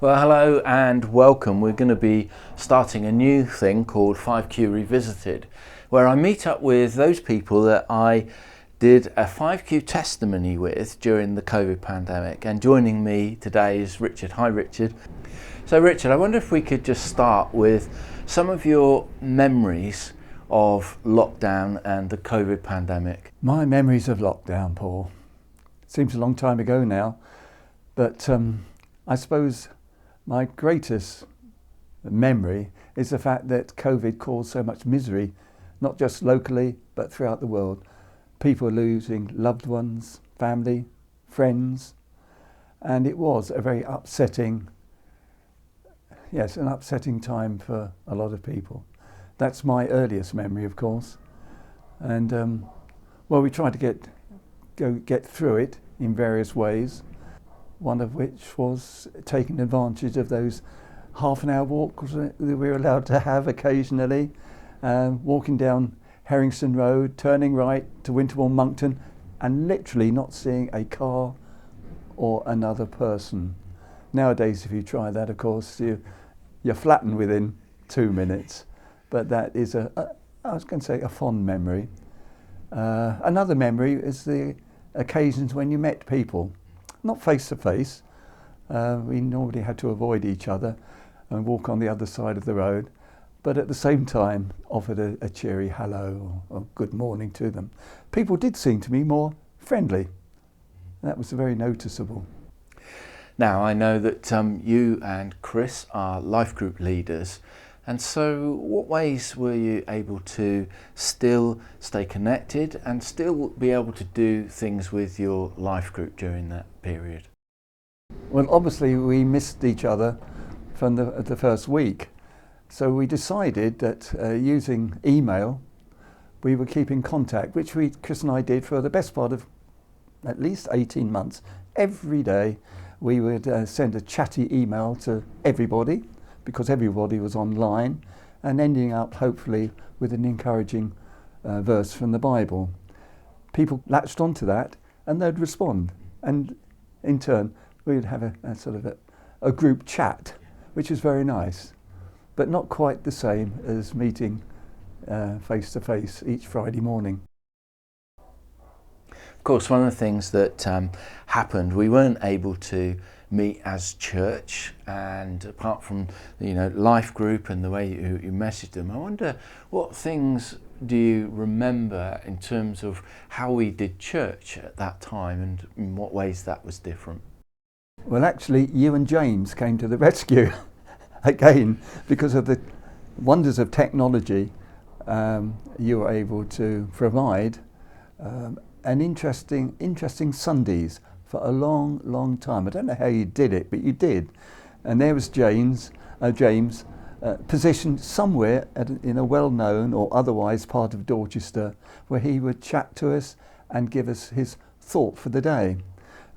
Well, hello and welcome. We're going to be starting a new thing called 5Q Revisited, where I meet up with those people that I did a 5Q testimony with during the COVID pandemic. And joining me today is Richard. Hi, Richard. So, Richard, I wonder if we could just start with some of your memories of lockdown and the COVID pandemic. My memories of lockdown, Paul. Seems a long time ago now, but I suppose my greatest memory is the fact that COVID caused so much misery, not just locally, but throughout the world. People losing loved ones, family, friends, and it was a very upsetting time for a lot of people. That's my earliest memory, of course. And we tried to get through it in various ways. One of which was taking advantage of those half-an-hour walks that we were allowed to have occasionally, walking down Herringston Road, turning right to Winterbourne Monkton, and literally not seeing a car or another person. Nowadays, if you try that, of course, you're flattened within 2 minutes. But that is I was going to say a fond memory. Another memory is the occasions when you met people. Not face to face. We normally had to avoid each other and walk on the other side of the road, but at the same time offered a cheery hello or good morning to them. People did seem to be more friendly. That was very noticeable. Now, I know that you and Chris are life group leaders, and so what ways were you able to still stay connected and still be able to do things with your life group during that period? Well, obviously we missed each other from the first week, so we decided that using email we would keep in contact, which Chris and I did for the best part of at least 18 months. Every day we would send a chatty email to everybody, because everybody was online, and ending up hopefully with an encouraging verse from the Bible. People latched onto that and they'd respond, and in turn we'd have a sort of a group chat, which was very nice, but not quite the same as meeting face to face each Friday morning. Of course, one of the things that happened, we weren't able to meet as church, and apart from life group and the way you messaged them, I wonder what things do you remember in terms of how we did church at that time and in what ways that was different? Well, actually you and James came to the rescue again because of the wonders of technology. You were able to provide an interesting Sundays for a long time. I don't know how you did it, but you did. And there was James positioned somewhere in a well-known or otherwise part of Dorchester, where he would chat to us and give us his thought for the day.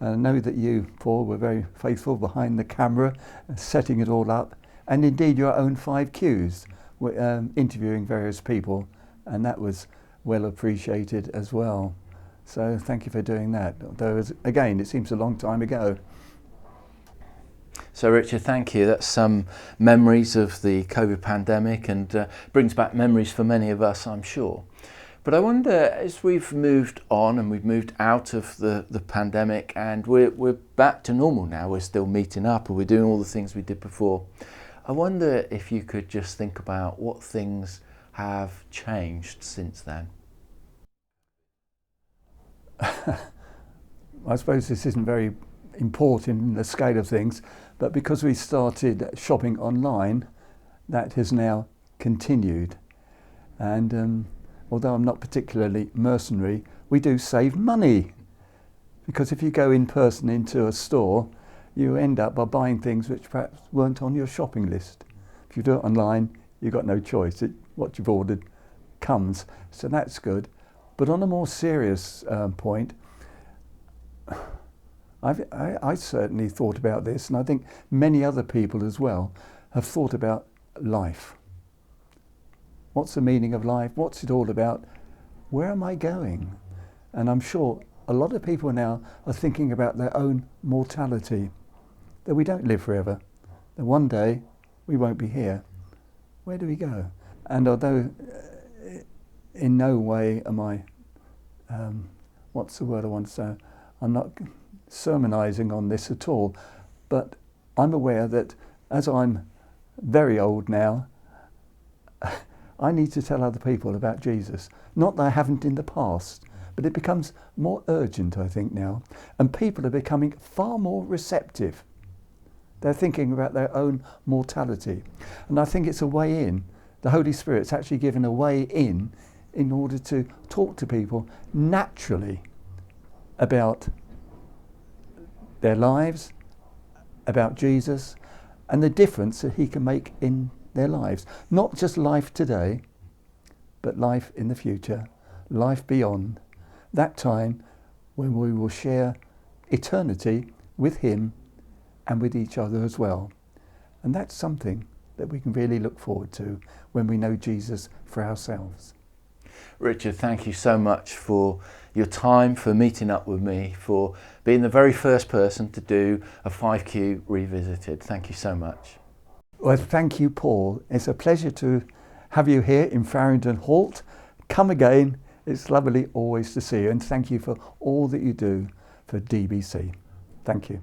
And I know that you, Paul, were very faithful behind the camera, setting it all up, and indeed your own 5Qs, interviewing various people, and that was well appreciated as well. So thank you for doing that, though again it seems a long time ago. So Richard, thank you. That's some memories of the COVID pandemic, and brings back memories for many of us, I'm sure. But I wonder, as we've moved on and we've moved out of the pandemic and we're back to normal now, we're still meeting up and we're doing all the things we did before, I wonder if you could just think about what things have changed since then. I suppose this isn't very important in the scale of things, but because we started shopping online, that has now continued. And although I'm not particularly mercenary, we do save money. Because if you go in person into a store, you end up by buying things which perhaps weren't on your shopping list. If you do it online, you've got no choice. What you've ordered comes, so that's good. But on a more serious point, I certainly thought about this, and I think many other people as well have thought about life. What's the meaning of life? What's it all about? Where am I going? And I'm sure a lot of people now are thinking about their own mortality, that we don't live forever. that one day we won't be here. Where do we go? And although in no way am I, what's the word I want to say? I'm not sermonising on this at all, but I'm aware that as I'm very old now, I need to tell other people about Jesus. Not that I haven't in the past, but it becomes more urgent, I think, now. And people are becoming far more receptive. They're thinking about their own mortality. And I think it's a way in. The Holy Spirit's actually given a way in order to talk to people naturally about their lives, about Jesus, and the difference that he can make in their lives. Not just life today, but life in the future, life beyond. That time when we will share eternity with him and with each other as well. And that's something that we can really look forward to when we know Jesus for ourselves. Richard, thank you so much for your time, for meeting up with me, for being the very first person to do a 5Q Revisited. Thank you so much. Well, thank you, Paul. It's a pleasure to have you here in Farringdon Halt. Come again. It's lovely always to see you, and thank you for all that you do for DBC. Thank you.